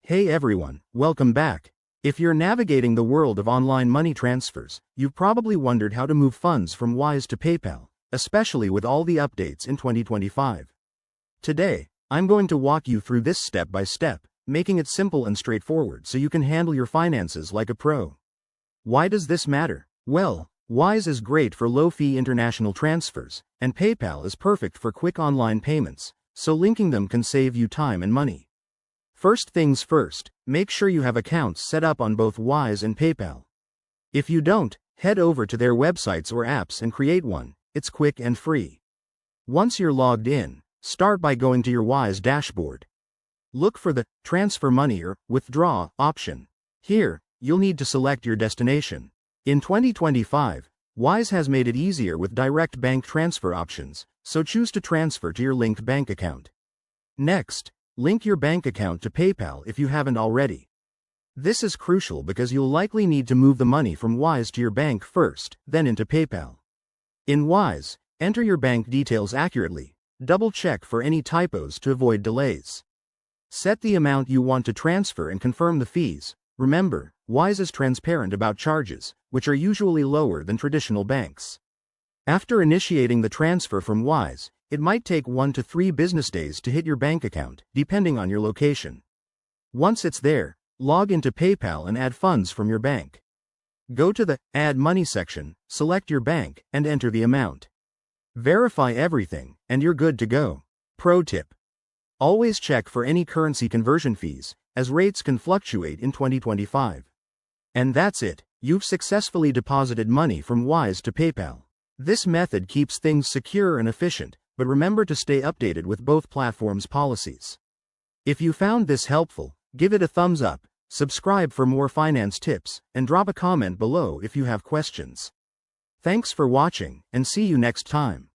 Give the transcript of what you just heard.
Hey everyone, welcome back. If you're navigating the world of online money transfers, you've probably wondered how to move funds from Wise to PayPal, especially with all the updates in 2025. Today, I'm going to walk you through this step by step, making it simple and straightforward so you can handle your finances like a pro. Why does this matter? Well, Wise is great for low-fee international transfers, and PayPal is perfect for quick online payments, so linking them can save you time and money. First things first, make sure you have accounts set up on both Wise and PayPal. If you don't, head over to their websites or apps and create one. It's quick and free. Once you're logged in, start by going to your Wise dashboard. Look for the Transfer Money or Withdraw option. Here, you'll need to select your destination. In 2025, Wise has made it easier with direct bank transfer options, so choose to transfer to your linked bank account. Next, link your bank account to PayPal if you haven't already. This is crucial because you'll likely need to move the money from Wise to your bank first, then into PayPal. In Wise, enter your bank details accurately. Double-check for any typos to avoid delays. Set the amount you want to transfer and confirm the fees. Remember, Wise is transparent about charges, which are usually lower than traditional banks. After initiating the transfer from Wise, it might take 1 to 3 business days to hit your bank account, depending on your location. Once it's there, log into PayPal and add funds from your bank. Go to the Add Money section, select your bank, and enter the amount. Verify everything, and you're good to go. Pro tip: always check for any currency conversion fees, as rates can fluctuate in 2025. And that's it, you've successfully deposited money from Wise to PayPal. This method keeps things secure and efficient, but remember to stay updated with both platforms' policies. If you found this helpful, give it a thumbs up, subscribe for more finance tips, and drop a comment below if you have questions. Thanks for watching, and see you next time.